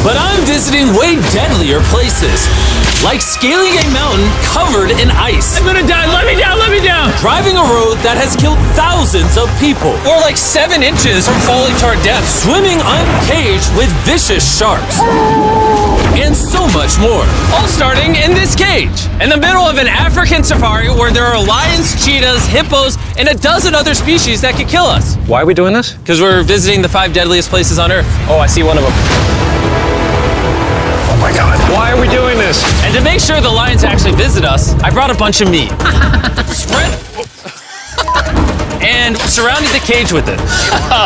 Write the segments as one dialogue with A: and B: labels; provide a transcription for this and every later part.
A: But I'm visiting way deadlier places, like scaling a mountain covered in ice.
B: I'm gonna die, let me down, let me down!
A: Driving a road that has killed thousands of people.
C: Or like 7 inches from falling to our death.
A: Swimming uncaged with vicious sharks. And so much more.
C: All starting in this cage, in the middle of an African safari where there are lions, cheetahs, hippos, and a dozen other species that could kill us.
B: Why are we doing this?
C: Because we're visiting the 5 deadliest places on Earth.
B: Oh, I see one of them. Oh my God. Why are we doing this?
C: And to make sure the lions actually visit us, I brought a bunch of meat. Spread... and surrounded the cage with it.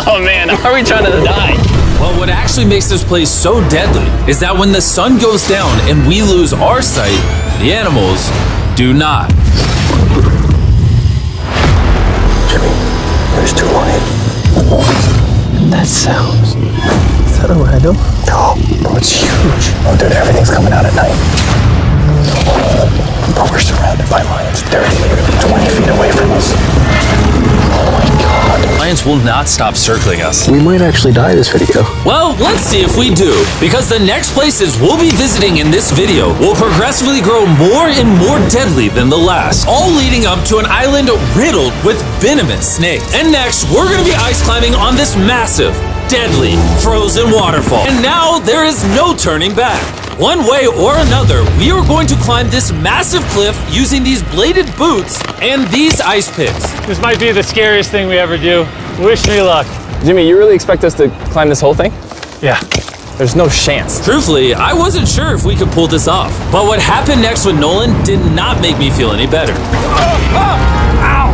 B: Oh man, are we trying to die?
A: Well, what actually makes this place so deadly is that when the sun goes down and we lose our sight, the animals do not.
D: Jimmy, there's 2 lions.
E: That sounds... Is that a rhino?
D: No, bro, it's huge. Oh, dude, everything's coming out at night. Bro, we're surrounded by lions. They're literally 20 feet away from us. Oh my God.
C: Lions will not stop circling us.
E: We might actually die this video.
A: Well, let's see if we do, because the next places we'll be visiting in this video will progressively grow more and more deadly than the last, all leading up to an island riddled with venomous snakes. And next, we're gonna be ice climbing on this massive, deadly, frozen waterfall. And now there is no turning back. One way or another, we are going to climb this massive cliff using these bladed boots and these ice picks.
B: This might be the scariest thing we ever do. Wish me luck.
F: Jimmy, you really expect us to climb this whole thing?
B: Yeah.
F: There's no chance.
A: Truthfully, I wasn't sure if we could pull this off. But what happened next with Nolan did not make me feel any better.
B: Ow!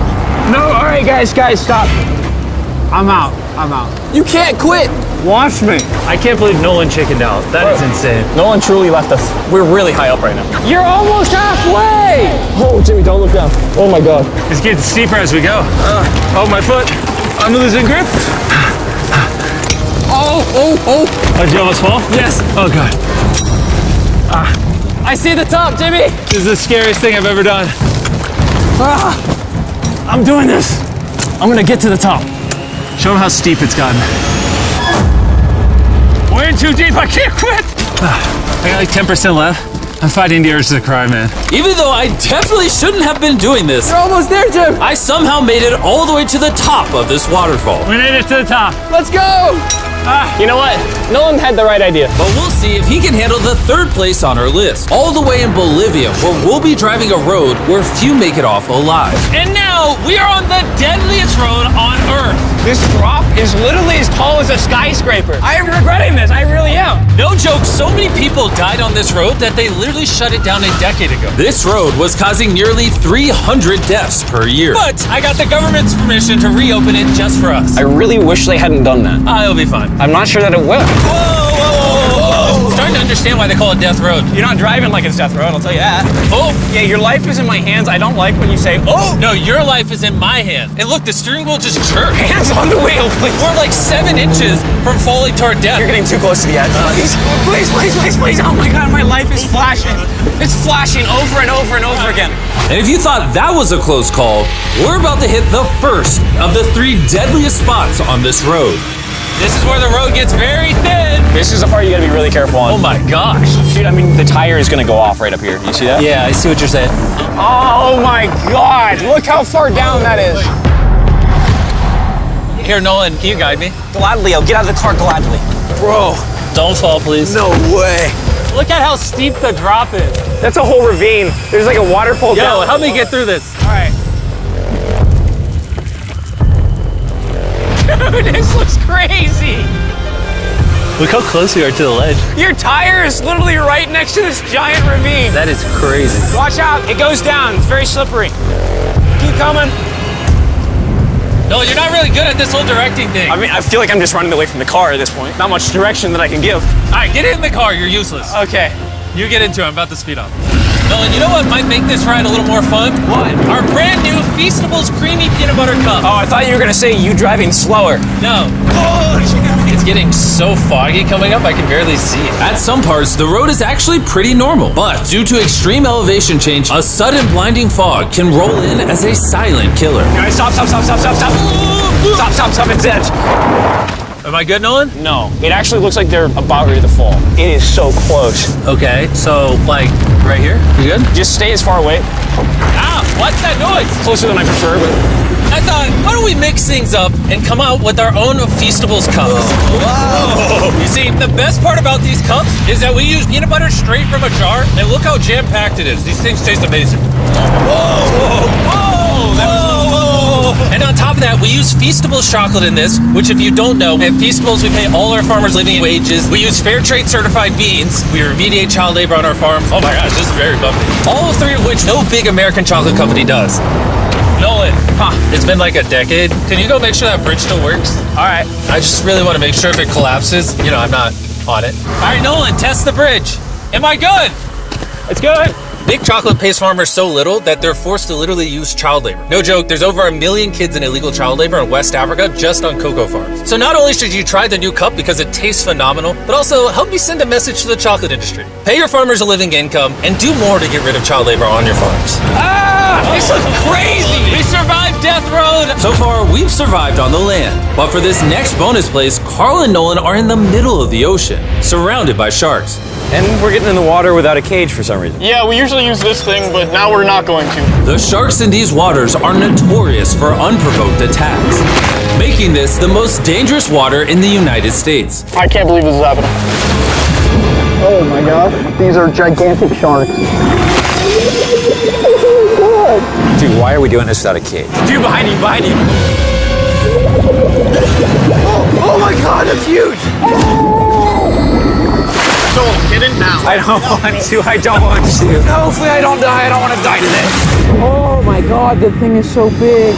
B: No, all right, guys, stop. I'm out.
F: You can't quit!
B: Watch me. I can't believe Nolan chickened out. That is insane.
F: Nolan truly left us. We're really high up right now.
B: You're almost halfway!
F: Oh, Jimmy, don't look down. Oh my God.
B: It's getting steeper as we go. Oh, my foot. I'm losing grip. Oh, did you almost fall?
F: Yes.
B: Oh, God.
F: I see the top, Jimmy!
B: This is the scariest thing I've ever done. I'm doing this.
F: I'm gonna get to the top.
B: Show them how steep it's gotten. We're in too deep, I can't quit! I got like 10% left. I'm fighting the urge to cry, man.
A: Even though I definitely shouldn't have been doing this,
F: You're almost there, Jim!
A: I somehow made it all the way to the top of this waterfall.
B: We made it to the top.
F: Let's go! You know what? Nolan had the right idea.
A: But we'll see if he can handle the 3rd place on our list, all the way in Bolivia, where we'll be driving a road where few make it off alive.
C: And now we are on the deadliest road on Earth.
F: This drop is literally as tall as a skyscraper. I am regretting this, I really am.
C: No joke, so many people died on this road that they literally shut it down a decade ago.
A: This road was causing nearly 300 deaths per year.
C: But I got the government's permission to reopen it just for us.
F: I really wish they hadn't done that.
C: It'll be fine.
F: I'm not sure that it will.
C: I'm starting to understand why they call it Death Road.
F: You're not driving like it's death road, I'll tell you that.
C: Oh,
F: Yeah, your life is in my hands. I don't like when you say, oh!
C: no, your life is in my hand. And look, the steering wheel just jerked.
F: Hands on the wheel, please.
C: We're like 7 inches from falling to our death.
F: You're getting too close to the edge. Please. Oh my God, my life is flashing. It's flashing over and over and over again.
A: And if you thought that was a close call, we're about to hit the first of the 3 deadliest spots on this road.
C: This is where the road gets very thin.
F: This is the part you gotta be really careful on.
C: Oh my gosh.
F: Dude, I mean, the tire is gonna go off right up here. You see that?
C: Yeah, I see what you're saying.
F: Oh my God, look how far down that is.
C: Here, Nolan, can you guide me?
F: Gladly, I'll get out of the car gladly. Bro.
C: Don't fall, please.
F: No way.
B: Look at how steep the drop is.
F: That's a whole ravine. There's like a waterfall down.
B: Yo, help me get through this.
F: All right. Dude, this looks crazy.
B: Look how close we are to the ledge.
F: Your tire is literally right next to this giant ravine.
B: That is crazy.
F: Watch out, it goes down. It's very slippery. Keep coming.
C: No, you're not really good at this whole directing thing.
F: I mean, I feel like I'm just running away from the car at this point. Not much direction that I can give.
C: All right, get in the car. You're useless.
F: Okay.
C: You get into it. I'm about to speed up. Nolan, you know what might make this ride a little more fun?
F: What?
C: Our brand new Feastables Creamy Peanut Butter Cup.
F: Oh, I thought you were gonna say you driving slower.
C: No. It's getting so foggy coming up, I can barely see it.
A: At some parts, the road is actually pretty normal, but due to extreme elevation change, a sudden blinding fog can roll in as a silent killer.
F: Guys, stop, it's edge.
C: Am I good, Nolan?
F: No, it actually looks like they're about ready to fall. It is so close.
C: Okay, so like right here? You good?
F: Just stay as far away.
C: Ah, what's that noise?
F: Closer than I prefer, but
C: I thought, why don't we mix things up and come out with our own Feastables cups? Whoa! You see, the best part about these cups is that we use peanut butter straight from a jar, and look how jam-packed it is. These things taste amazing. Whoa! Whoa! Whoa! And on top of that, we use Feastables chocolate in this, which if you don't know, at Feastables we pay all our farmers living wages. We use fair trade certified beans. We remediate child labor on our farms. Oh my gosh, this is very bumpy. All three of which no big American chocolate company does. Nolan, it's been like a decade. Can you go make sure that bridge still works?
F: all right.
C: I just really want to make sure if it collapses, you know, I'm not on it. All right, Nolan, test the bridge. Am I good?
F: It's good.
C: Big chocolate pays farmers so little that they're forced to literally use child labor. No joke, there's over 1 million kids in illegal child labor in West Africa just on cocoa farms. So not only should you try the new cup because it tastes phenomenal, but also help me send a message to the chocolate industry. Pay your farmers a living income and do more to get rid of child labor on your farms.
F: This looks crazy.
C: We survived Death Road! So far, we've survived on the land. But for this next bonus place, Carl and Nolan are in the middle of the ocean, surrounded by sharks.
G: And we're getting in the water without a cage for some reason.
H: Yeah, we usually use this thing, but now we're not going to.
A: The sharks in these waters are notorious for unprovoked attacks, making this the most dangerous water in the United States.
H: I can't believe this is happening. Oh my gosh, these are gigantic sharks.
G: Dude, why are we doing this without a cage?
F: Dude, behind you, behind you.
H: Oh my god, that's huge! Don't get in now.
F: I don't want to. I don't want to. Hopefully I don't die. I don't want to die today.
H: Oh my god, the thing is so big.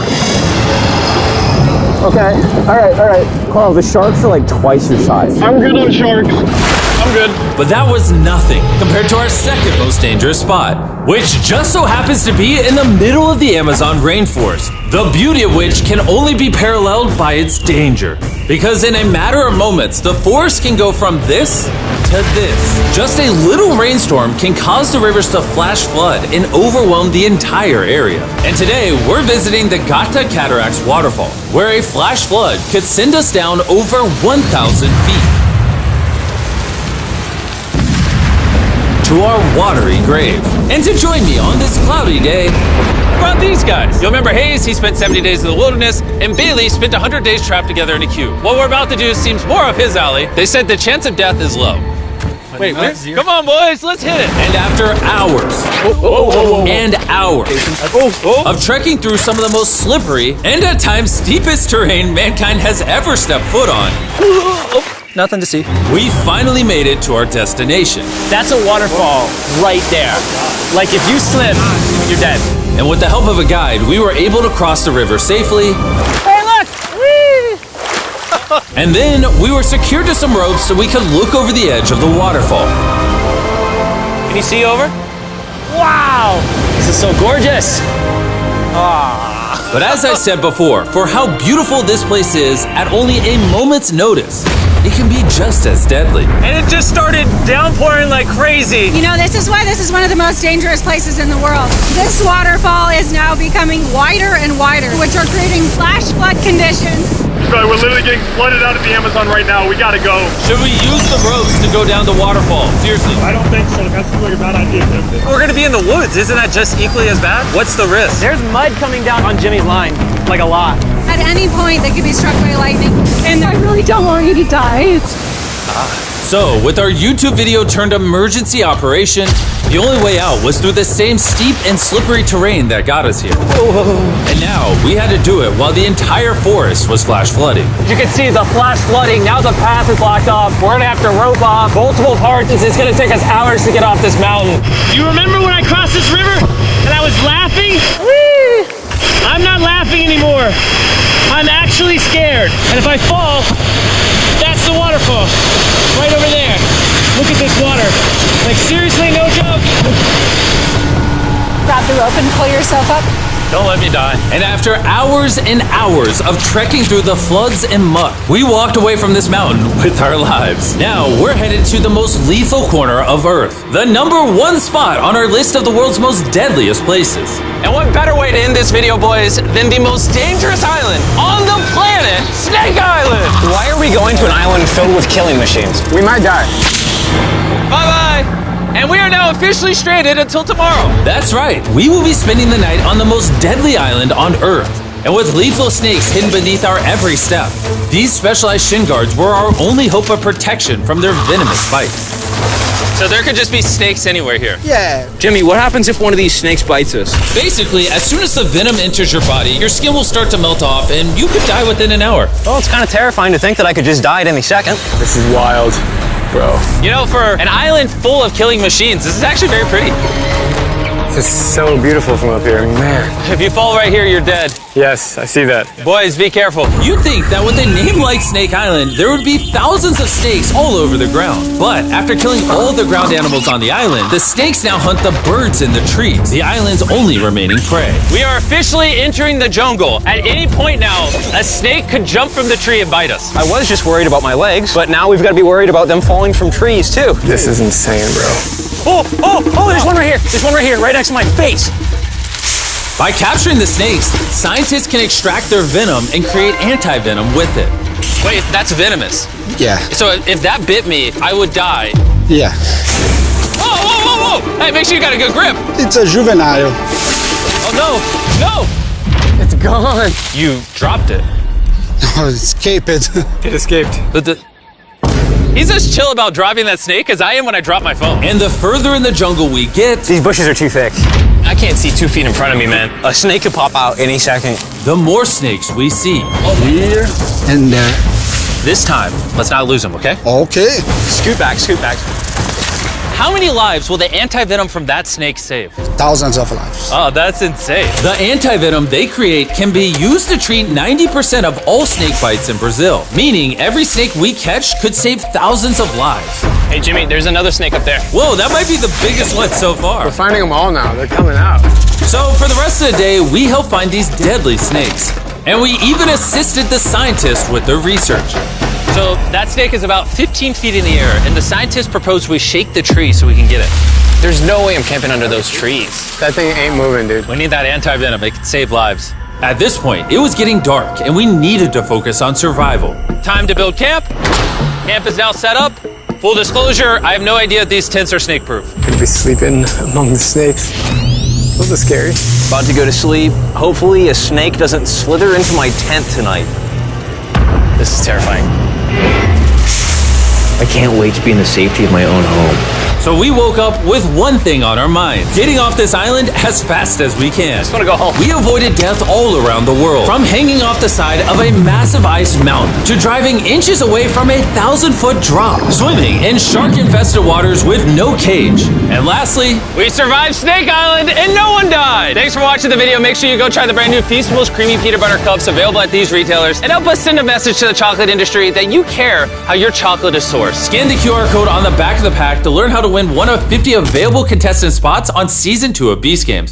H: Okay, all right.
G: Carl, the sharks are like twice your size.
H: I'm good on sharks. I'm good.
A: But that was nothing compared to our second most dangerous spot, which just so happens to be in the middle of the Amazon rainforest, the beauty of which can only be paralleled by its danger. Because in a matter of moments, the forest can go from this to this. Just a little rainstorm can cause the rivers to flash flood and overwhelm the entire area. And today, we're visiting the Gata Cataracts waterfall, where a flash flood could send us down over 1,000 feet to our watery grave. And to join me on this cloudy day,
C: What about these guys? You'll remember Hayes, he spent 70 days in the wilderness, and Bailey spent 100 days trapped together in a cube. What we're about to do seems more up his alley. They said the chance of death is low. Wait, come on, boys, let's hit it.
A: and after hours and hours of trekking through some of the most slippery and at times steepest terrain mankind has ever stepped foot on,
G: Nothing to see.
A: we finally made it to our destination.
F: That's a waterfall right there. Like if you slip, you're dead.
A: And with the help of a guide, we were able to cross the river safely.
F: Hey, look! Whee!
A: And then we were secured to some ropes so we could look over the edge of the waterfall.
F: Can you see over? Wow! This is so gorgeous.
A: But as I said before, for how beautiful this place is, at only a moment's notice, it can be just as deadly.
C: And it just started downpouring like crazy.
I: You know, this is why this is one of the most dangerous places in the world. This waterfall is now becoming wider and wider, which are creating flash flood conditions.
H: Sorry, we're literally getting flooded out of the Amazon right now. We gotta go.
A: Should we use the ropes to go down the waterfall? Seriously.
H: I don't think so. That seems like a bad idea.
C: We're gonna be in the woods. Isn't that just equally as bad? What's the risk?
F: There's mud coming down on Jimmy's line, like a lot.
I: At any point, they could be struck by lightning. And I really don't want you to die.
A: So, with our YouTube video turned emergency operation, the only way out was through the same steep and slippery terrain that got us here. And now, we had to do it while the entire forest was flash flooding.
F: You can see the flash flooding. Now the path is locked up. We're gonna have to rope off multiple parts. It's gonna take us hours to get off this mountain.
J: You remember when I crossed this river and I was laughing? Whee! I'm not laughing anymore. I'm actually scared. And if I fall, that's the waterfall. Right over there. Look at this water. Like seriously, no joke.
I: Grab the rope and pull yourself up.
C: Don't let me die.
A: And after hours and hours of trekking through the floods and muck, we walked away from this mountain with our lives. Now we're headed to the most lethal corner of Earth, the #1 spot on our list of the world's most deadliest places.
C: And what better way to end this video, boys, than the most dangerous island on the planet, Snake Island!
F: Why are we going to an island filled with killing machines? We might die.
C: Bye-bye! And we are now officially stranded until tomorrow.
A: That's right, we will be spending the night on the most deadly island on Earth. And with lethal snakes hidden beneath our every step, these specialized shin guards were our only hope of protection from their venomous bites.
C: So there could just be snakes anywhere here.
F: Yeah. Jimmy, what happens if one of these snakes bites us?
A: Basically, as soon as the venom enters your body, your skin will start to melt off and you could die within an hour.
F: Well, it's kind of terrifying to think that I could just die at any second.
B: This is wild, bro.
C: You know, for an island full of killing machines, this is actually very pretty.
B: This is so beautiful from up here, man.
C: If you fall right here, you're dead.
B: Yes, I see that.
C: Boys, be careful.
A: You'd think that with a name like Snake Island, there would be thousands of snakes all over the ground. But after killing all the ground animals on the island, the snakes now hunt the birds in the trees, the island's only remaining prey.
C: We are officially entering the jungle. At any point now, a snake could jump from the tree and bite us.
F: I was just worried about my legs, but now we've got to be worried about them falling from trees, too.
B: This is insane, bro.
F: Oh, there's one right here. There's one right here, right next to my face.
A: By capturing the snakes, scientists can extract their venom and create anti-venom with it.
C: Wait, that's venomous.
H: Yeah.
C: So if that bit me, I would die.
H: Yeah.
C: Whoa! Hey, make sure you got a good grip.
H: It's a juvenile.
C: Oh, no!
F: It's gone.
C: You dropped it.
H: Escape it.
B: It escaped.
C: He's as chill about dropping that snake as I am when I drop my phone.
A: And the further in the jungle we get,
F: These bushes are too thick. I can't see 2 feet in front of me, man. A snake could pop out any second.
A: the more snakes we see.
H: Here and there.
C: This time, let's not lose him, okay?
H: Okay.
F: Scoot back, scoot back.
C: How many lives will the anti-venom from that snake save?
H: Thousands of lives.
C: Oh, that's insane.
A: The anti-venom they create can be used to treat 90% of all snake bites in Brazil, meaning every snake we catch could save thousands of lives.
F: Hey, Jimmy, there's another snake up there.
A: Whoa, that might be the biggest one so far.
B: We're finding them all now. They're coming out.
A: So for the rest of the day, we help find these deadly snakes. And we even assisted the scientists with their research.
C: So that snake is about 15 feet in the air, and the scientists proposed we shake the tree so we can get it.
F: There's no way I'm camping under those trees.
B: That thing ain't moving, dude.
C: We need that anti-venom. It can save lives.
A: At this point, it was getting dark and we needed to focus on survival.
C: Time to build camp. Camp is now set up. Full disclosure, I have no idea if these tents are snake-proof.
B: Could be sleeping among the snakes. Those are scary.
F: About to go to sleep. Hopefully a snake doesn't slither into my tent tonight. This is terrifying. I can't wait to be in the safety of my own home.
A: So we woke up with one thing on our minds: getting off this island as fast as we can.
F: I just want to go home.
A: We avoided death all around the world, from hanging off the side of a massive ice mountain to driving inches away from a 1,000-foot drop, swimming in shark-infested waters with no cage, and lastly,
C: We survived Snake Island and no one died. Thanks for watching the video. Make sure you go try the brand new Feastables Creamy Peanut Butter Cups available at these retailers, and help us send a message to the chocolate industry that you care how your chocolate is sourced.
A: scan the QR code on the back of the pack to learn how to win one of 50 available contestant spots on Season 2 of Beast Games.